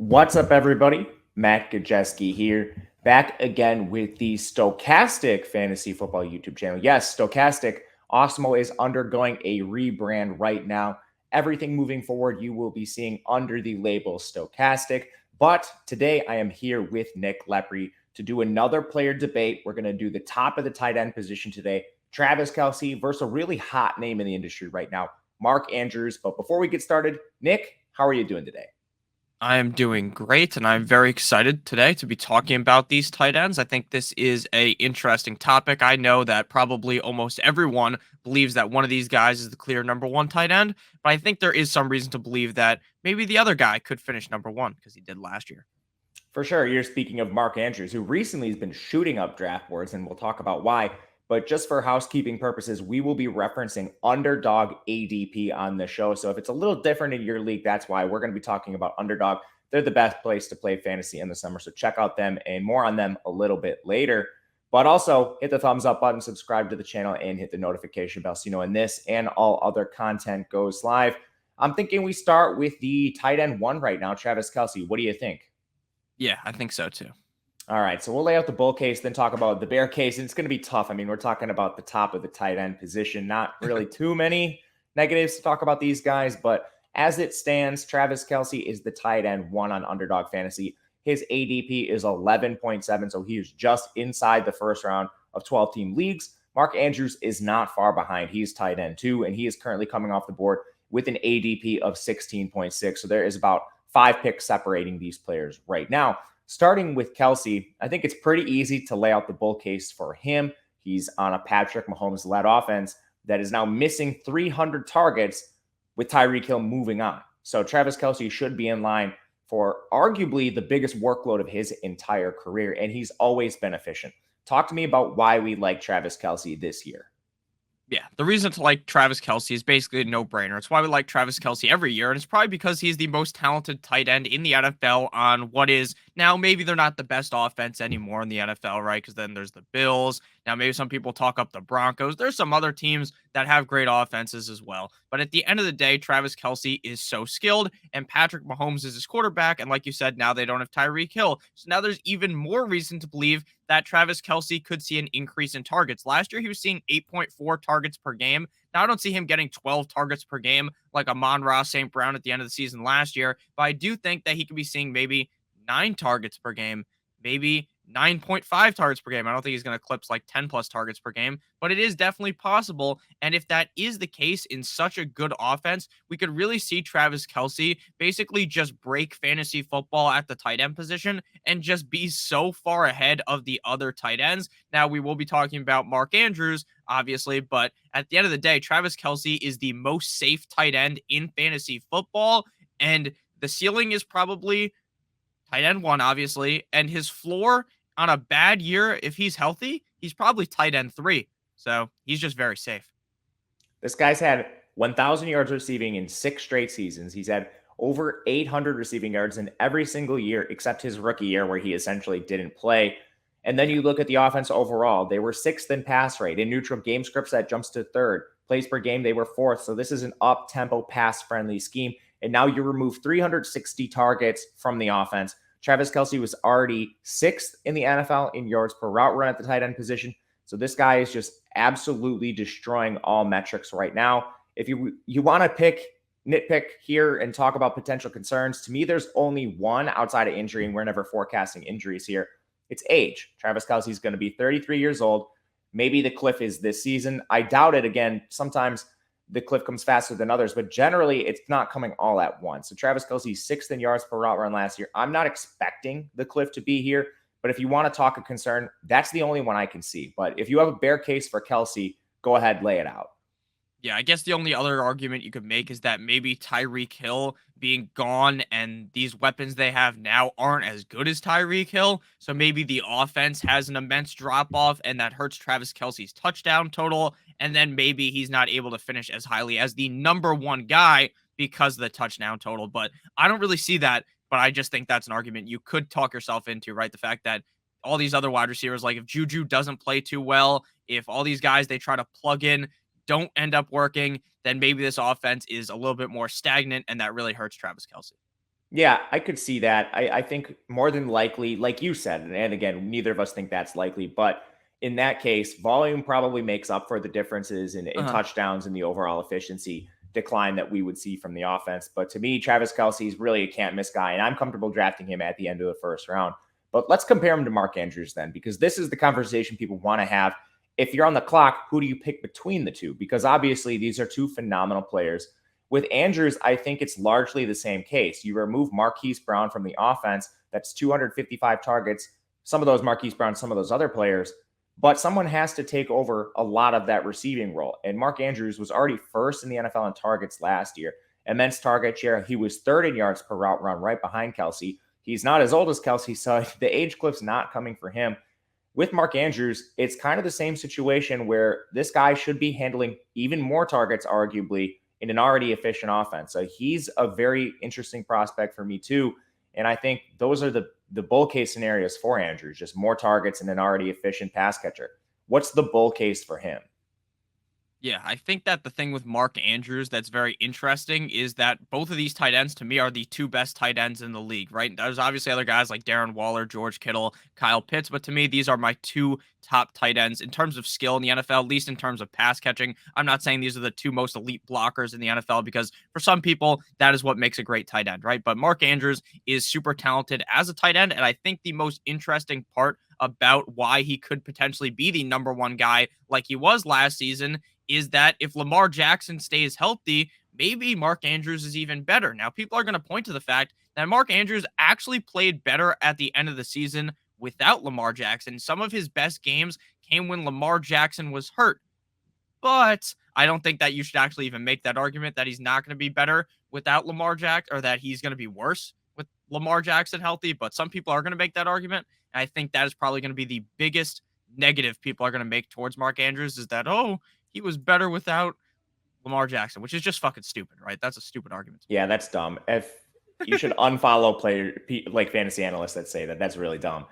What's up, everybody? Matt Gajewski here, back again with the Stokastic Fantasy Football YouTube channel. Yes, Stokastic Osmo is undergoing a rebrand right now. Everything moving forward, you will be seeing under the label Stokastic. But today I am here with Nick Lepri to do another player debate. We're going to do the top of the tight end position today. Travis Kelce versus a really hot name in the industry right now, Mark Andrews. But before we get started, Nick, how are you doing today? I am doing great, and I'm very excited today to be talking about these tight ends. I think this is a interesting topic. I know that probably almost everyone believes that one of these guys is the clear number one tight end, but I think there is some reason to believe that maybe the other guy could finish number one because he did last year. For sure. You're speaking of Mark Andrews, who recently has been shooting up draft boards, and we'll talk about why. But just for housekeeping purposes, we will be referencing underdog ADP on the show. So if it's a little different in your league, that's why we're going to be talking about underdog. They're the best place to play fantasy in the summer. So check out them and more on them a little bit later. But also hit the thumbs up button, subscribe to the channel, and hit the notification bell so you know when this and all other content goes live. I'm thinking we start with the tight end one right now, Travis Kelce. What do you think? Yeah, I think so too. All right, so we'll lay out the bull case, then talk about the bear case. And it's going to be tough. I mean, we're talking about the top of the tight end position. Not really too many negatives to talk about these guys, but as it stands, Travis Kelce is the tight end one on Underdog Fantasy. His ADP is 11.7, so he is just inside the first round of 12-team leagues. Mark Andrews is not far behind. He's tight end two, and he is currently coming off the board with an ADP of 16.6. So there is about 5 picks separating these players right now. Starting with Kelce, I think it's pretty easy to lay out the bull case for him. He's on a Patrick Mahomes-led offense that is now missing 300 targets with Tyreek Hill moving on. So Travis Kelce should be in line for arguably the biggest workload of his entire career, and he's always been efficient. Talk to me about why we like Travis Kelce this year. Yeah, the reason to like Travis Kelce is basically a no-brainer. It's why we like Travis Kelce every year, and it's probably because he's the most talented tight end in the NFL on what is now maybe they're not the best offense anymore in the NFL, right? Because then there's the Bills. Now maybe some people talk up the Broncos. There's some other teams that have great offenses as well. But at the end of the day, Travis Kelce is so skilled, and Patrick Mahomes is his quarterback. And like you said, now they don't have Tyreek Hill. So now there's even more reason to believe that Travis Kelce could see an increase in targets. Last year, he was seeing 8.4 targets per game. Now, I don't see him getting 12 targets per game like Amon-Ra St. Brown at the end of the season last year, but I do think that he could be seeing maybe 9 targets per game, maybe 9.5 targets per game. I don't think he's going to eclipse like 10 plus targets per game, but it is definitely possible. And if that is the case in such a good offense, we could really see Travis Kelce basically just break fantasy football at the tight end position and just be so far ahead of the other tight ends. Now, we will be talking about Mark Andrews, obviously, but at the end of the day, Travis Kelce is the most safe tight end in fantasy football. And the ceiling is probably tight end one, obviously, and his floor on a bad year, if he's healthy, he's probably tight end three. So he's just very safe. This guy's had 1,000 yards receiving in 6 straight seasons. He's had over 800 receiving yards in every single year except his rookie year where he essentially didn't play. And then you look at the offense overall. They were sixth in pass rate. In neutral game scripts, that jumps to third. Plays per game, they were fourth. So this is an up-tempo, pass-friendly scheme. And now you remove 360 targets from the offense. Travis Kelce was already sixth in the NFL in yards per route run at the tight end position. So this guy is just absolutely destroying all metrics right now. If you want to nitpick here and talk about potential concerns, to me, there's only one outside of injury, and we're never forecasting injuries here. It's age. Travis Kelce is going to be 33 years old. Maybe the cliff is this season. I doubt it. Again, sometimes the cliff comes faster than others, but generally it's not coming all at once. So Travis Kelce, sixth in yards per route run last year. I'm not expecting the cliff to be here, but if you want to talk a concern, that's the only one I can see. But if you have a bear case for Kelce, go ahead, lay it out. Yeah, I guess the only other argument you could make is that maybe Tyreek Hill being gone and these weapons they have now aren't as good as Tyreek Hill. So maybe the offense has an immense drop off and that hurts Travis Kelce's touchdown total. And then maybe he's not able to finish as highly as the number one guy because of the touchdown total. But I don't really see that. But I just think that's an argument you could talk yourself into, right? The fact that all these other wide receivers, like if Juju doesn't play too well, if all these guys they try to plug in don't end up working, then maybe this offense is a little bit more stagnant, and that really hurts Travis Kelce. Yeah, I could see that. I think more than likely, like you said, and again, neither of us think that's likely, but in that case, volume probably makes up for the differences in Uh-huh. touchdowns and the overall efficiency decline that we would see from the offense. But to me, Travis Kelce is really a can't miss guy, and I'm comfortable drafting him at the end of the first round. But let's compare him to Mark Andrews then, because this is the conversation people want to have. If you're on the clock, who do you pick between the two? Because obviously, these are two phenomenal players. With Andrews, I think it's largely the same case. You remove Marquise Brown from the offense, that's 255 targets, some of those Marquise Brown, some of those other players, but someone has to take over a lot of that receiving role. And Mark Andrews was already first in the NFL in targets last year. Immense target share. He was third in yards per route run, right behind Kelce. He's not as old as Kelce, so the age cliff's not coming for him. With Mark Andrews, it's kind of the same situation where this guy should be handling even more targets, arguably, in an already efficient offense. So he's a very interesting prospect for me too. And I think those are the bull case scenarios for Andrews, just more targets and an already efficient pass catcher. What's the bull case for him? Yeah, I think that the thing with Mark Andrews that's very interesting is that both of these tight ends to me are the two best tight ends in the league, right? There's obviously other guys like Darren Waller, George Kittle, Kyle Pitts, but to me, these are my two top tight ends in terms of skill in the NFL, at least in terms of pass catching. I'm not saying these are the two most elite blockers in the NFL because for some people, that is what makes a great tight end, right? But Mark Andrews is super talented as a tight end. And I think the most interesting part about why he could potentially be the number one guy like he was last season is that if Lamar Jackson stays healthy, maybe Mark Andrews is even better. Now, people are going to point to the fact that Mark Andrews actually played better at the end of the season without Lamar Jackson. Some of his best games came when Lamar Jackson was hurt. But I don't think that you should actually even make that argument that he's not going to be better without Lamar Jackson or that he's going to be worse with Lamar Jackson healthy. But some people are going to make that argument. And I think that is probably going to be the biggest negative people are going to make towards Mark Andrews is that, oh, he was better without Lamar Jackson, which is just fucking stupid, right? That's a stupid argument to Yeah, that's dumb. If you should unfollow like fantasy analysts that say that, that's really dumb.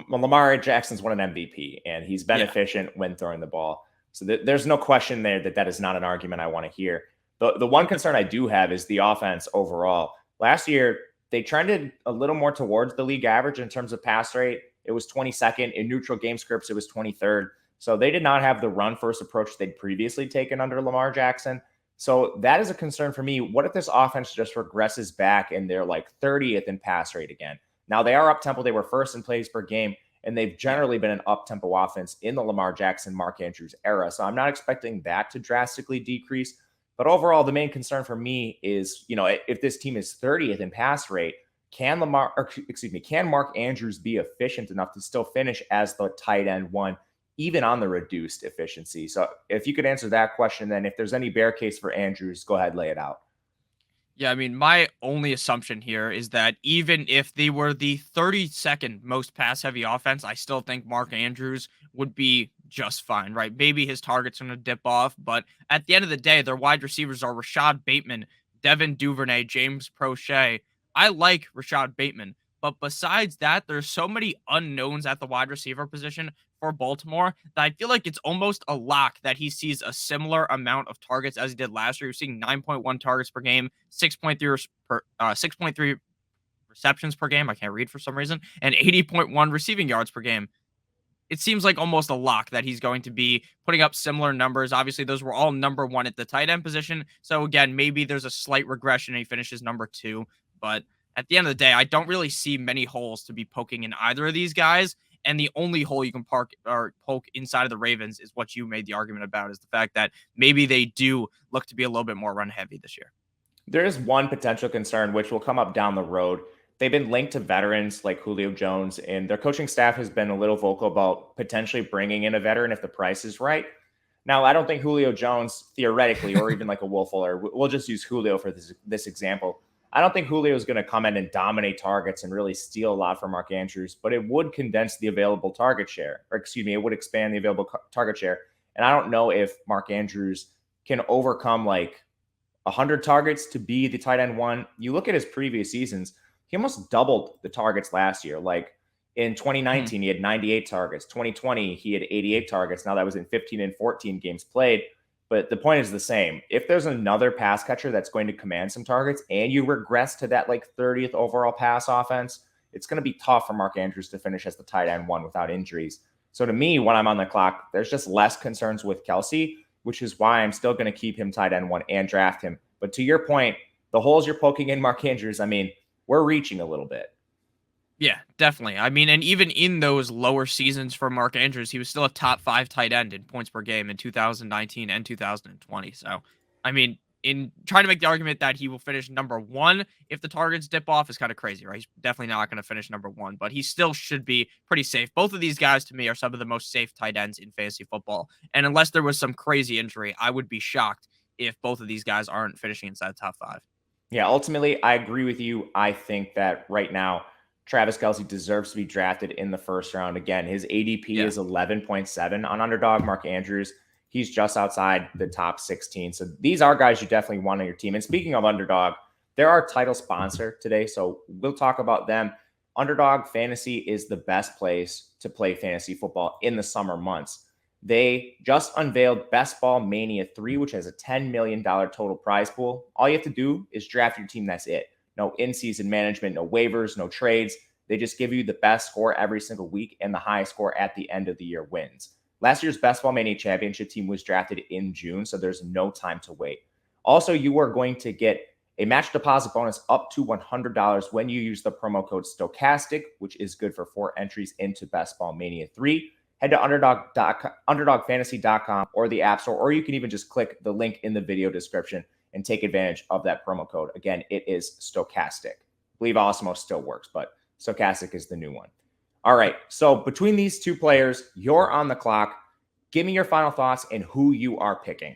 Lamar Jackson's won an MVP, and he's been make. Yeah. efficient when throwing the ball. So there's no question there that that is not an argument I want to hear. The one concern I do have is the offense overall. Last year, they trended a little more towards the league average in terms of pass rate. It was 22nd. In neutral game scripts, it was 23rd. So they did not have the run first approach they'd previously taken under Lamar Jackson. So that is a concern for me. What if this offense just regresses back and they're like 30th in pass rate again? Now they are up tempo. They were first in plays per game, and they've Yeah. generally been an up tempo offense in the Lamar Jackson, Mark Andrews era. So I'm not expecting that to drastically decrease. But overall, the main concern for me is, if this team is 30th in pass rate, can Mark Andrews be efficient enough to still finish as the tight end one, even on the reduced efficiency? So if you could answer that question, then if there's any bear case for Andrews, go ahead, lay it out. Yeah, I mean, my only assumption here is that even if they were the 32nd most pass heavy offense, I still think Mark Andrews would be just fine, right? Maybe his target's going to dip off, but at the end of the day, their wide receivers are Rashad Bateman, Devin Duvernay, James Prochet. I like Rashad Bateman, but besides that, there's so many unknowns at the wide receiver position for Baltimore that I feel like it's almost a lock that he sees a similar amount of targets as he did last year. He was seeing 9.1 targets per game, 6.3 receptions per game. I can't read for some reason, and 80.1 receiving yards per game. It seems like almost a lock that he's going to be putting up similar numbers. Obviously, those were all number one at the tight end position. So again, maybe there's a slight regression and he finishes number two. But at the end of the day, I don't really see many holes to be poking in either of these guys. And the only hole you can park or poke inside of the Ravens is what you made the argument about, is the fact that maybe they do look to be a little bit more run heavy this year. There is one potential concern, which will come up down the road. They've been linked to veterans like Julio Jones, and their coaching staff has been a little vocal about potentially bringing in a veteran if the price is right. Now, I don't think Julio Jones, theoretically, or even like a Will Fuller, we'll just use Julio for this example. I don't think Julio is going to come in and dominate targets and really steal a lot from Mark Andrews, but it would condense the available target share, or excuse me, it would expand the available target share. And I don't know if Mark Andrews can overcome like 100 targets to be the tight end one. You look at his previous seasons, he almost doubled the targets last year. Like in Mhm. 2019, he had 98 targets. 2020, he had 88 targets. Now that was in 15 and 14 games played. But the point is the same. If there's another pass catcher that's going to command some targets and you regress to that like 30th overall pass offense, it's going to be tough for Mark Andrews to finish as the tight end one without injuries. So to me, when I'm on the clock, there's just less concerns with Kelce, which is why I'm still going to keep him tight end one and draft him. But to your point, the holes you're poking in Mark Andrews, I mean, we're reaching a little bit. Yeah, definitely. I mean, and even in those lower seasons for Mark Andrews, he was still a top 5 tight end in points per game in 2019 and 2020. So, I mean, in trying to make the argument that he will finish number 1 if the targets dip off is kind of crazy, right? He's definitely not going to finish number 1, but he still should be pretty safe. Both of these guys, to me, are some of the most safe tight ends in fantasy football. And unless there was some crazy injury, I would be shocked if both of these guys aren't finishing inside the top 5. Yeah, ultimately, I agree with you. I think that right now, Travis Kelce deserves to be drafted in the first round. Again, his ADP is 11.7 on Underdog. Mark Andrews, he's just outside the top 16. So these are guys you definitely want on your team. And speaking of Underdog, they're our title sponsor today. So we'll talk about them. Underdog Fantasy is the best place to play fantasy football in the summer months. They just unveiled Best Ball Mania 3, which has a $10 million total prize pool. All you have to do is draft your team. That's it. No in-season management, no waivers, no trades. They just give you the best score every single week, and the highest score at the end of the year wins. Last year's Best Ball Mania Championship team was drafted in June, so there's no time to wait. Also, you are going to get a match deposit bonus up to $100 when you use the promo code Stokastic, which is good for 4 entries into Best Ball Mania 3. Head to underdogfantasy.com or the App Store, or you can even just click the link in the video description and take advantage of that promo code. Again, it is Stokastic. I believe Osmo still works, but Stokastic is the new one. All right, so between these two players, you're on the clock. Give me your final thoughts and who you are picking.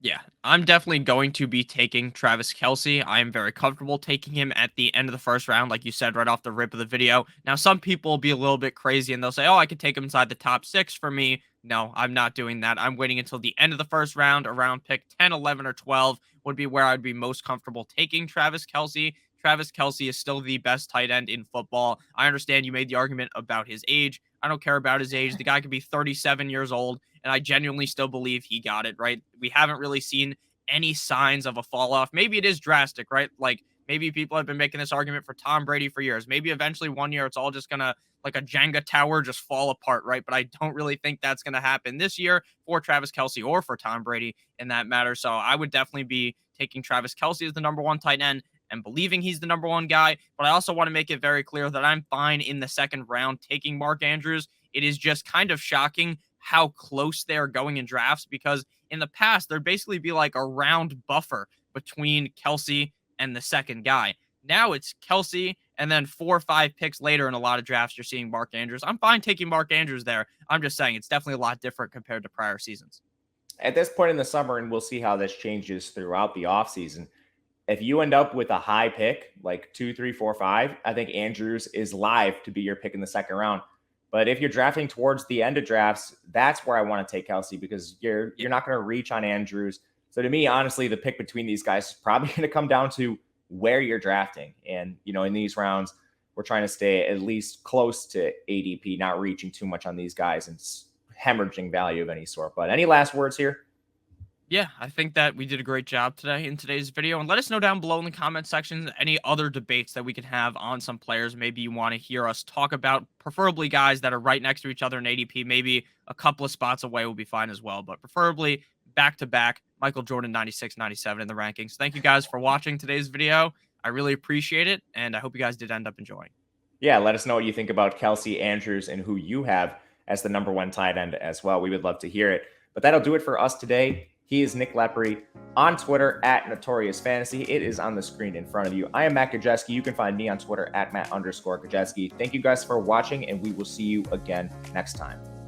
Yeah, I'm definitely going to be taking Travis Kelce. I am very comfortable taking him at the end of the first round, like you said right off the rip of the video. Now, some people will be a little bit crazy and they'll say, oh, I could take him inside the top 6 for me. No, I'm not doing that. I'm waiting until the end of the first round. Around pick 10, 11, or 12 would be where I'd be most comfortable taking Travis Kelce. Travis Kelce is still the best tight end in football. I understand you made the argument about his age. I don't care about his age. The guy could be 37 years old, and I genuinely still believe he got it, right? We haven't really seen any signs of a fall off. Maybe it is drastic, right? Like maybe people have been making this argument for Tom Brady for years. Maybe eventually one year it's all just going to, like a Jenga tower, just fall apart, right? But I don't really think that's going to happen this year for Travis Kelce or for Tom Brady in that matter. So I would definitely be taking Travis Kelce as the number 1 tight end and believing he's the number 1 guy. But I also want to make it very clear that I'm fine in the second round taking Mark Andrews. It is just kind of shocking how close they are going in drafts, because in the past, there'd basically be like a round buffer between Kelce and the second guy. Now it's Kelce, and then 4 or 5 picks later in a lot of drafts, you're seeing Mark Andrews. I'm fine taking Mark Andrews there. I'm just saying it's definitely a lot different compared to prior seasons. At this point in the summer, and we'll see how this changes throughout the offseason, if you end up with a high pick, like 2, 3, 4, 5, I think Andrews is live to be your pick in the second round. But if you're drafting towards the end of drafts, that's where I want to take Kelce, because you're not going to reach on Andrews. So to me, honestly, the pick between these guys is probably going to come down to where you're drafting. And, in these rounds, we're trying to stay at least close to ADP, not reaching too much on these guys and hemorrhaging value of any sort. But any last words here? Yeah, I think that we did a great job today in today's video. And let us know down below in the comment section any other debates that we can have on some players maybe you want to hear us talk about, preferably guys that are right next to each other in ADP. Maybe a couple of spots away will be fine as well, but preferably back-to-back Michael Jordan 96, 97 in the rankings. Thank you guys for watching today's video. I really appreciate it, and I hope you guys did end up enjoying. Yeah, let us know what you think about Kelce, Andrews, and who you have as the number 1 tight end as well. We would love to hear it. But that'll do it for us today. He is Nick Lepri on Twitter at Notorious Fantasy. It is on the screen in front of you. I am Matt Gajewski. You can find me on Twitter at Matt_Gajewski. Thank you guys for watching, and we will see you again next time.